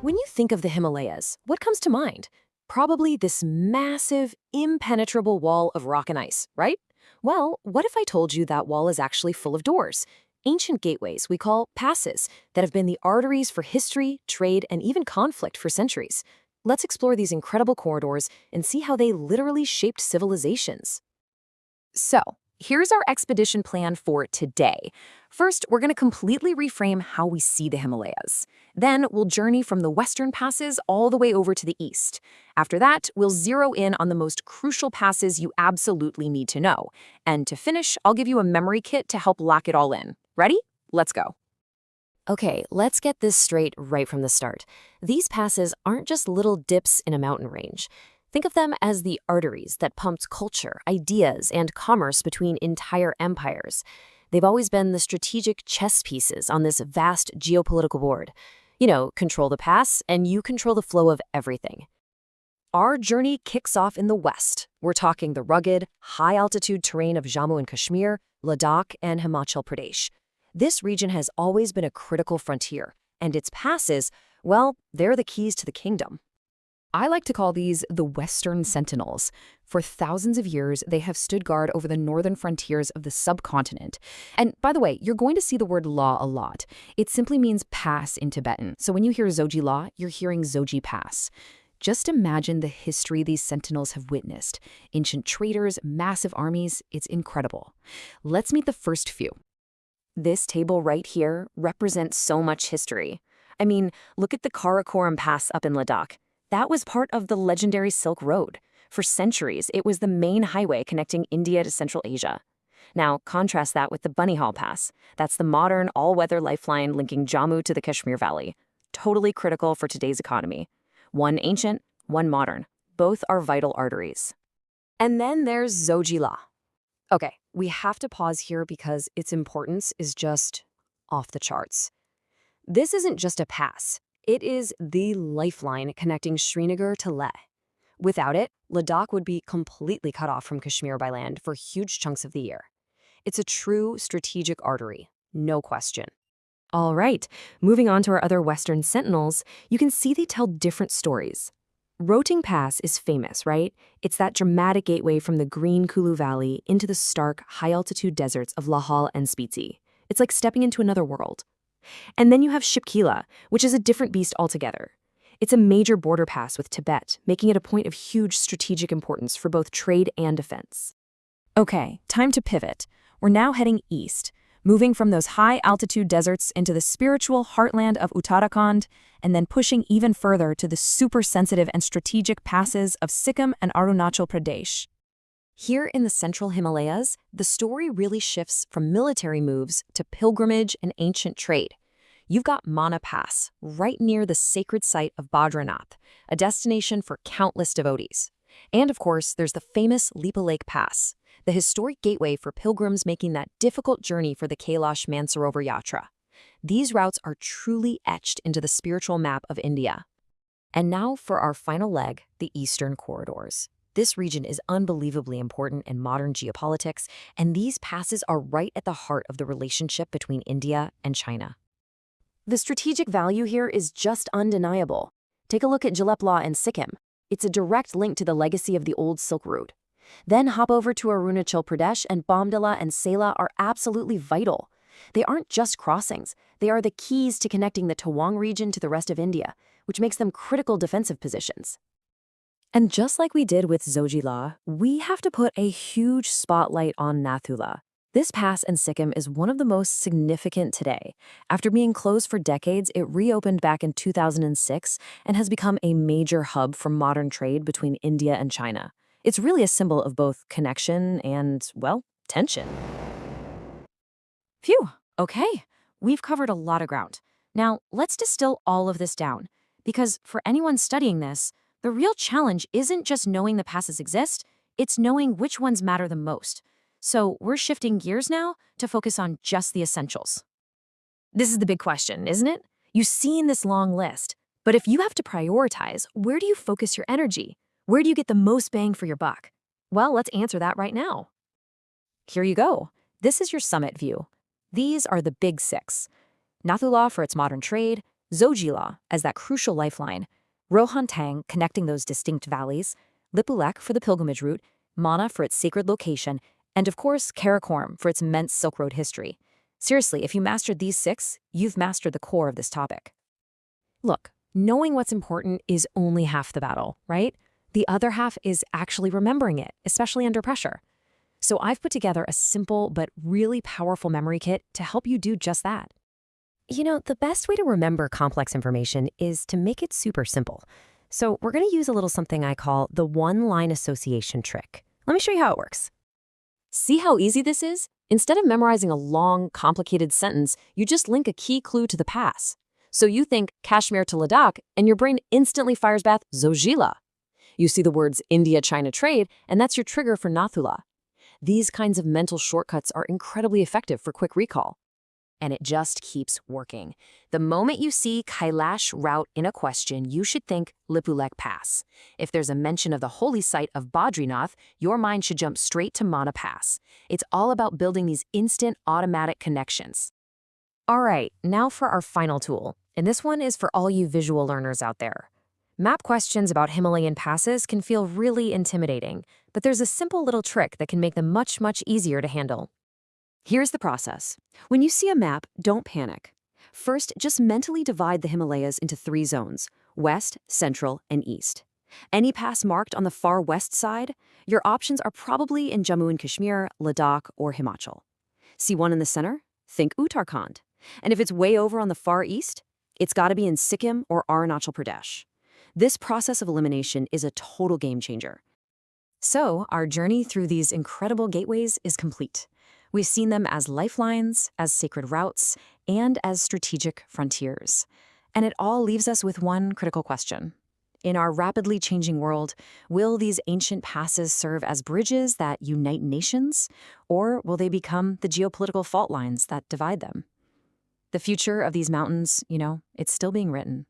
When you think of the Himalayas, what comes to mind? Probably this massive, impenetrable wall of rock and ice, right? Well, what if I told you that wall is actually full of doors? Ancient gateways we call passes that have been the arteries for history, trade, and even conflict for centuries. Let's explore these incredible corridors and see how they literally shaped civilizations. So, here's our expedition plan for today. First, we're going to completely reframe how we see the Himalayas. Then, we'll journey from the western passes all the way over to the east. After that, we'll zero in on the most crucial passes you absolutely need to know. And to finish, I'll give you a memory kit to help lock it all in. Ready? Let's go. Okay, let's get this straight right from the start. These passes aren't just little dips in a mountain range. Think of them as the arteries that pumped culture, ideas, and commerce between entire empires. They've always been the strategic chess pieces on this vast geopolitical board. You know, control the pass, and you control the flow of everything. Our journey kicks off in the west. We're talking the rugged, high-altitude terrain of Jammu and Kashmir, Ladakh, and Himachal Pradesh. This region has always been a critical frontier, and its passes, well, they're the keys to the kingdom. I like to call these the Western Sentinels. For thousands of years, they have stood guard over the northern frontiers of the subcontinent. And by the way, you're going to see the word law a lot. It simply means pass in Tibetan. So when you hear Zoji Law, you're hearing Zoji Pass. Just imagine the history these sentinels have witnessed. Ancient traders, massive armies, it's incredible. Let's meet the first few. This table right here represents so much history. I mean, look at the Karakoram Pass up in Ladakh. That was part of the legendary Silk Road. For centuries, it was the main highway connecting India to Central Asia. Now, contrast that with the Bunnyhal Pass. That's the modern, all-weather lifeline linking Jammu to the Kashmir Valley. Totally critical for today's economy. One ancient, one modern. Both are vital arteries. And then there's Zojila. Okay, we have to pause here because its importance is just off the charts. This isn't just a pass. It is the lifeline connecting Srinagar to Leh. Without it, Ladakh would be completely cut off from Kashmir by land for huge chunks of the year. It's a true strategic artery, no question. All right, moving on to our other Western Sentinels, you can see they tell different stories. Roting Pass is famous, right? It's that dramatic gateway from the green Kulu Valley into the stark, high-altitude deserts of Lahal and Spiti. It's like stepping into another world. And then you have Shipkila, which is a different beast altogether. It's a major border pass with Tibet, making it a point of huge strategic importance for both trade and defense. Okay, time to pivot. We're now heading east, moving from those high-altitude deserts into the spiritual heartland of Uttarakhand, and then pushing even further to the super-sensitive and strategic passes of Sikkim and Arunachal Pradesh. Here in the central Himalayas, the story really shifts from military moves to pilgrimage and ancient trade. You've got Mana Pass, right near the sacred site of Badrinath, a destination for countless devotees. And of course, there's the famous Lipa Lake Pass, the historic gateway for pilgrims making that difficult journey for the Kailash Mansarovar Yatra. These routes are truly etched into the spiritual map of India. And now for our final leg, the Eastern Corridors. This region is unbelievably important in modern geopolitics, and these passes are right at the heart of the relationship between India and China. The strategic value here is just undeniable. Take a look at Jalepla and Sikkim. It's a direct link to the legacy of the old Silk Route. Then hop over to Arunachal Pradesh, and Bomdila and Sela are absolutely vital. They aren't just crossings. They are the keys to connecting the Tawang region to the rest of India, which makes them critical defensive positions. And just like we did with Zojila, we have to put a huge spotlight on Nathula. This pass in Sikkim is one of the most significant today. After being closed for decades, it reopened back in 2006 and has become a major hub for modern trade between India and China. It's really a symbol of both connection and, well, tension. Phew, okay. We've covered a lot of ground. Now, let's distill all of this down, because for anyone studying this, the real challenge isn't just knowing the passes exist, it's knowing which ones matter the most. So we're shifting gears now to focus on just the essentials. This is the big question, isn't it? You've seen this long list, but if you have to prioritize, where do you focus your energy? Where do you get the most bang for your buck? Well, let's answer that right now. Here you go. This is your summit view. These are the big six. Nathula for its modern trade, Zojila as that crucial lifeline, Rohantang connecting those distinct valleys, Lipulek for the pilgrimage route, Mana for its sacred location, and of course Karakoram for its immense Silk Road history. Seriously, if you mastered these 6, you've mastered the core of this topic. Look, knowing what's important is only half the battle, right? The other half is actually remembering it, especially under pressure. So I've put together a simple but really powerful memory kit to help you do just that. You know, the best way to remember complex information is to make it super simple. So we're going to use a little something I call the one-line association trick. Let me show you how it works. See how easy this is? Instead of memorizing a long, complicated sentence, you just link a key clue to the pass. So you think Kashmir to Ladakh, and your brain instantly fires back Zojila. You see the words India-China trade, and that's your trigger for Nathula. These kinds of mental shortcuts are incredibly effective for quick recall. And it just keeps working. The moment you see Kailash route in a question, you should think Lipulek Pass. If there's a mention of the holy site of Badrinath, your mind should jump straight to Mana Pass. It's all about building these instant, automatic connections. All right, now for our final tool. And this one is for all you visual learners out there. Map questions about Himalayan passes can feel really intimidating, but there's a simple little trick that can make them much, much easier to handle. Here's the process. When you see a map, don't panic. First, just mentally divide the Himalayas into 3 zones: west, central, and east. Any pass marked on the far west side, your options are probably in Jammu and Kashmir, Ladakh, or Himachal. See one in the center? Think Uttarakhand. And if it's way over on the far east, it's got to be in Sikkim or Arunachal Pradesh. This process of elimination is a total game changer. So, our journey through these incredible gateways is complete. We've seen them as lifelines, as sacred routes, and as strategic frontiers. And it all leaves us with one critical question. In our rapidly changing world, will these ancient passes serve as bridges that unite nations, or will they become the geopolitical fault lines that divide them? The future of these mountains, it's still being written.